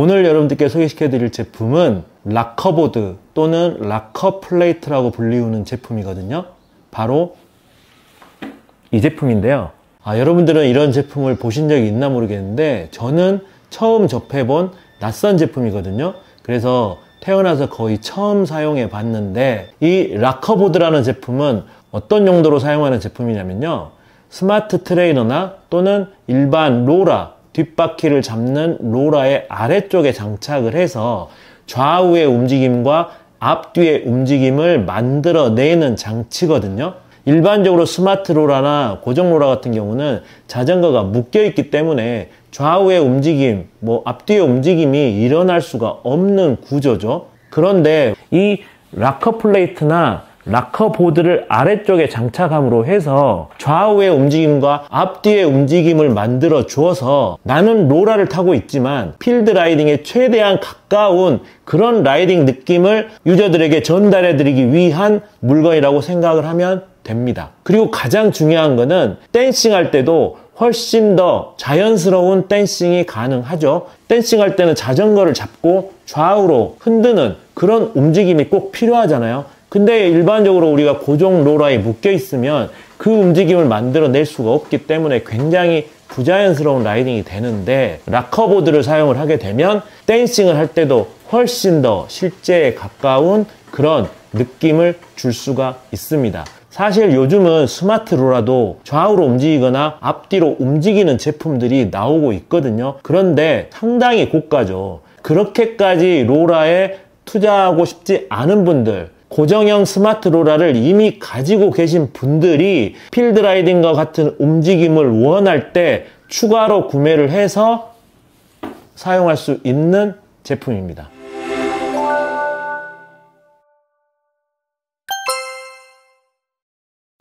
오늘 여러분들께 소개시켜 드릴 제품은 락커보드 또는 락커 플레이트라고 불리우는 제품이거든요. 바로 이 제품인데요. 여러분들은 이런 제품을 보신 적이 있나 모르겠는데 저는 처음 접해본 낯선 제품이거든요. 그래서 태어나서 거의 처음 사용해 봤는데, 이 락커보드라는 제품은 어떤 용도로 사용하는 제품이냐면요, 스마트 트레이너나 또는 일반 로라, 뒷바퀴를 잡는 로라의 아래쪽에 장착을 해서 좌우의 움직임과 앞뒤의 움직임을 만들어내는 장치거든요. 일반적으로 스마트 로라나 고정 로라 같은 경우는 자전거가 묶여 있기 때문에 좌우의 움직임, 앞뒤의 움직임이 일어날 수가 없는 구조죠. 그런데 이 락커 플레이트나 락커 보드를 아래쪽에 장착함으로 해서 좌우의 움직임과 앞뒤의 움직임을 만들어 주어서 나는 로라를 타고 있지만 필드 라이딩에 최대한 가까운 그런 라이딩 느낌을 유저들에게 전달해 드리기 위한 물건이라고 생각을 하면 됩니다. 그리고 가장 중요한 거는 댄싱 할 때도 훨씬 더 자연스러운 댄싱이 가능하죠. 댄싱 할 때는 자전거를 잡고 좌우로 흔드는 그런 움직임이 꼭 필요하잖아요. 근데 일반적으로 우리가 고정 로라에 묶여 있으면 그 움직임을 만들어낼 수가 없기 때문에 굉장히 부자연스러운 라이딩이 되는데, 락커보드를 사용을 하게 되면 댄싱을 할 때도 훨씬 더 실제에 가까운 그런 느낌을 줄 수가 있습니다. 사실 요즘은 스마트 로라도 좌우로 움직이거나 앞뒤로 움직이는 제품들이 나오고 있거든요. 그런데 상당히 고가죠. 그렇게까지 로라에 투자하고 싶지 않은 분들, 고정형 스마트 로라를 이미 가지고 계신 분들이 필드 라이딩과 같은 움직임을 원할 때 추가로 구매를 해서 사용할 수 있는 제품입니다.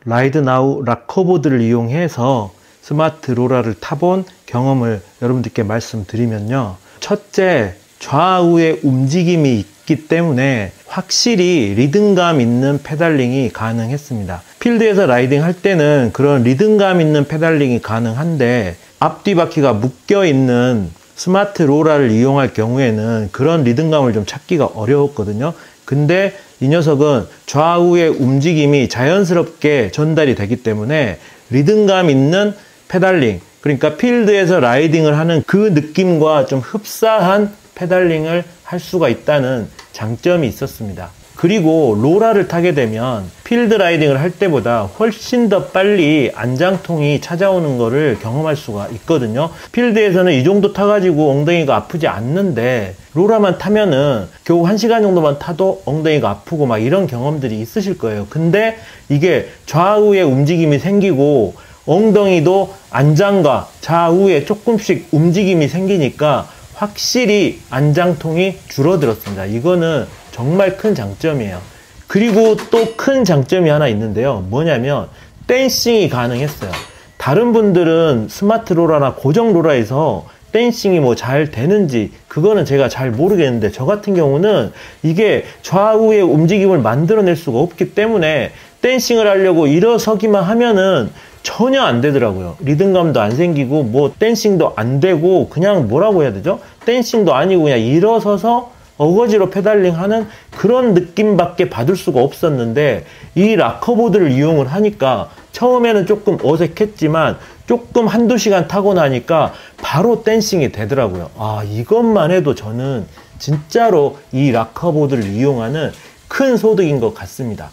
라이드나우 락커보드를 이용해서 스마트 로라를 타본 경험을 여러분들께 말씀드리면요, 첫째, 좌우의 움직임이 있기 때문에 확실히 리듬감 있는 페달링이 가능했습니다. 필드에서 라이딩 할 때는 그런 리듬감 있는 페달링이 가능한데, 앞뒤 바퀴가 묶여 있는 스마트 로라를 이용할 경우에는 그런 리듬감을 좀 찾기가 어려웠거든요. 근데 이 녀석은 좌우의 움직임이 자연스럽게 전달이 되기 때문에 리듬감 있는 페달링, 그러니까 필드에서 라이딩을 하는 그 느낌과 좀 흡사한 페달링을 할 수가 있다는 장점이 있었습니다. 그리고 로라를 타게 되면 필드 라이딩을 할 때보다 훨씬 더 빨리 안장통이 찾아오는 거를 경험할 수가 있거든요. 필드에서는 이 정도 타가지고 엉덩이가 아프지 않는데 로라만 타면은 겨우 1시간 정도만 타도 엉덩이가 아프고 막 이런 경험들이 있으실 거예요. 근데 이게 좌우의 움직임이 생기고 엉덩이도 안장과 좌우에 조금씩 움직임이 생기니까 확실히 안장통이 줄어들었습니다. 이거는 정말 큰 장점이에요. 그리고 또 큰 장점이 하나 있는데요. 뭐냐면 댄싱이 가능했어요. 다른 분들은 스마트 로라나 고정 로라에서 댄싱이 잘 되는지 그거는 제가 잘 모르겠는데, 저 같은 경우는 이게 좌우의 움직임을 만들어낼 수가 없기 때문에 댄싱을 하려고 일어서기만 하면은 전혀 안 되더라고요. 리듬감도 안 생기고 댄싱도 안 되고, 그냥 뭐라고 해야 되죠? 댄싱도 아니고 그냥 일어서서 어거지로 페달링하는 그런 느낌밖에 받을 수가 없었는데, 이 락커보드를 이용을 하니까 처음에는 조금 어색했지만 조금 한두 시간 타고 나니까 바로 댄싱이 되더라고요. 이것만 해도 저는 진짜로 이 락커보드를 이용하는 큰 소득인 것 같습니다.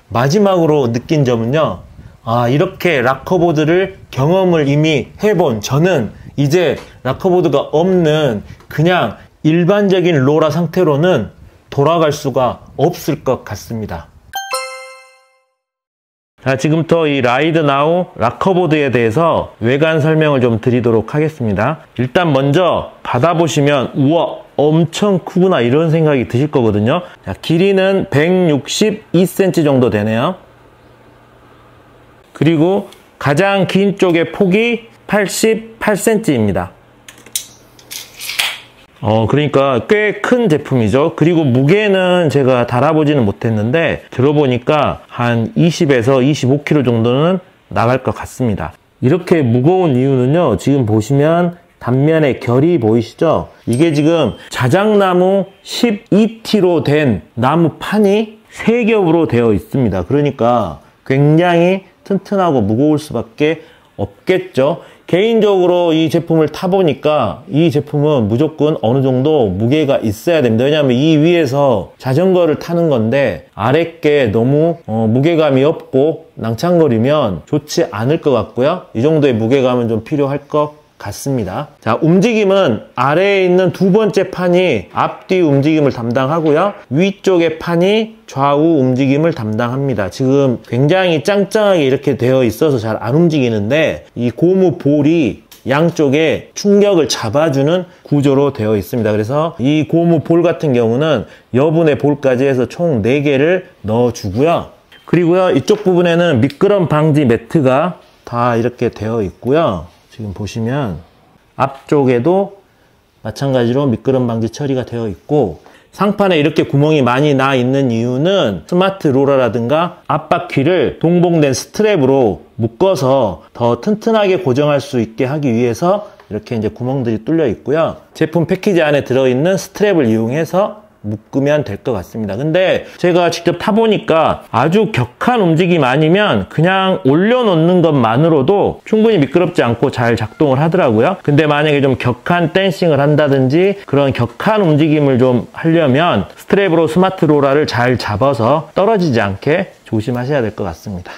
마지막으로 느낀 점은요, 이렇게 락커보드를 경험을 이미 해본 저는 이제 락커보드가 없는 그냥 일반적인 로라 상태로는 돌아갈 수가 없을 것 같습니다. 자, 지금부터 이 라이드나우 락커보드에 대해서 외관 설명을 좀 드리도록 하겠습니다. 일단 먼저 받아보시면 우와 엄청 크구나 이런 생각이 드실 거거든요. 자, 길이는 162cm 정도 되네요. 그리고 가장 긴 쪽의 폭이 88cm입니다. 그러니까 꽤 큰 제품이죠. 그리고 무게는 제가 달아보지는 못했는데 들어보니까 한 20에서 25kg 정도는 나갈 것 같습니다. 이렇게 무거운 이유는요, 지금 보시면 단면의 결이 보이시죠? 이게 지금 자작나무 12T로 된 나무판이 3겹으로 되어 있습니다. 그러니까 굉장히 튼튼하고 무거울 수밖에 없겠죠. 개인적으로 이 제품을 타보니까 이 제품은 무조건 어느 정도 무게가 있어야 됩니다. 왜냐하면 이 위에서 자전거를 타는 건데 아랫게 너무 무게감이 없고 낭창거리면 좋지 않을 것 같고요. 이 정도의 무게감은 좀 필요할 것 같습니다. 자, 움직임은 아래에 있는 두 번째 판이 앞뒤 움직임을 담당하고요. 위쪽의 판이 좌우 움직임을 담당합니다. 지금 굉장히 짱짱하게 이렇게 되어 있어서 잘 안 움직이는데 이 고무 볼이 양쪽에 충격을 잡아주는 구조로 되어 있습니다. 그래서 이 고무 볼 같은 경우는 여분의 볼까지 해서 총 4개를 넣어주고요. 그리고요, 이쪽 부분에는 미끄럼 방지 매트가 다 이렇게 되어 있고요. 지금 보시면 앞쪽에도 마찬가지로 미끄럼 방지 처리가 되어 있고, 상판에 이렇게 구멍이 많이 나 있는 이유는 스마트 롤러라든가 앞바퀴를 동봉된 스트랩으로 묶어서 더 튼튼하게 고정할 수 있게 하기 위해서 이렇게 이제 구멍들이 뚫려 있고요. 제품 패키지 안에 들어있는 스트랩을 이용해서 묶으면 될 것 같습니다. 근데 제가 직접 타보니까 아주 격한 움직임 아니면 그냥 올려놓는 것만으로도 충분히 미끄럽지 않고 잘 작동을 하더라고요. 근데 만약에 좀 격한 댄싱을 한다든지 그런 격한 움직임을 좀 하려면 스트랩으로 스마트 롤러를 잘 잡아서 떨어지지 않게 조심하셔야 될 것 같습니다.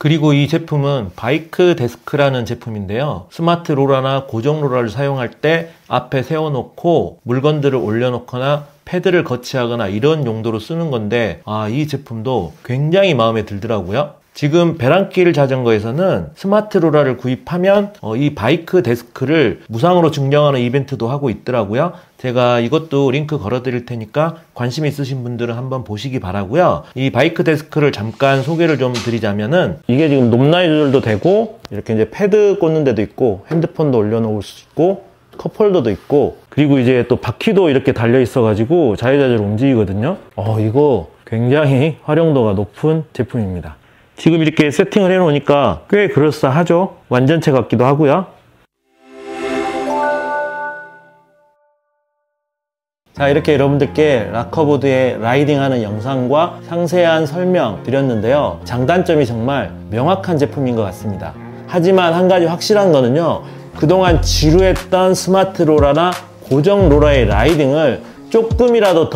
그리고 이 제품은 바이크 데스크라는 제품인데요. 스마트 롤러나 고정 롤러를 사용할 때 앞에 세워놓고 물건들을 올려놓거나 패드를 거치하거나 이런 용도로 쓰는 건데, 이 제품도 굉장히 마음에 들더라고요. 지금 베란길 자전거에서는 스마트 롤러를 구입하면 이 바이크 데스크를 무상으로 증정하는 이벤트도 하고 있더라고요. 제가 이것도 링크 걸어 드릴 테니까 관심 있으신 분들은 한번 보시기 바라고요. 이 바이크 데스크를 잠깐 소개를 좀 드리자면은, 이게 지금 높낮이 조절도 되고 이렇게 이제 패드 꽂는 데도 있고 핸드폰도 올려놓을 수 있고 컵홀더도 있고, 그리고 이제 또 바퀴도 이렇게 달려 있어 가지고 자유자재로 움직이거든요. 이거 굉장히 활용도가 높은 제품입니다. 지금 이렇게 세팅을 해 놓으니까 꽤 그럴싸하죠. 완전체 같기도 하고요. 자, 이렇게 여러분들께 락커보드의 라이딩하는 영상과 상세한 설명 드렸는데요. 장단점이 정말 명확한 제품인 것 같습니다. 하지만 한 가지 확실한 거는요, 그동안 지루했던 스마트 롤러나 고정 롤러의 라이딩을 조금이라도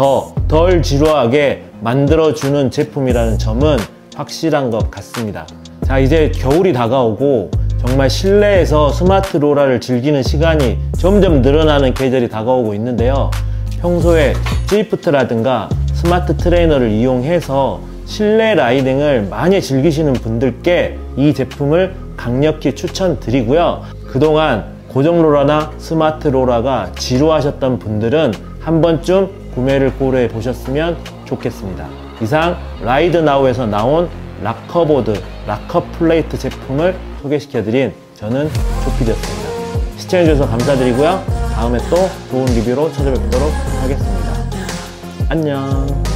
덜 지루하게 만들어주는 제품이라는 점은 확실한 것 같습니다. 자, 이제 겨울이 다가오고 정말 실내에서 스마트 롤러를 즐기는 시간이 점점 늘어나는 계절이 다가오고 있는데요. 평소에 스위프트라든가 스마트 트레이너를 이용해서 실내 라이딩을 많이 즐기시는 분들께 이 제품을 강력히 추천드리고요. 그동안 고정 롤러나 스마트 롤러가 지루하셨던 분들은 한 번쯤 구매를 고려해 보셨으면 좋겠습니다. 이상 라이드나우에서 나온 락커보드, 락커플레이트 제품을 소개시켜드린 저는 조피디였습니다. 시청해주셔서 감사드리고요. 다음에 또 좋은 리뷰로 찾아뵙도록 하겠습니다. 안녕.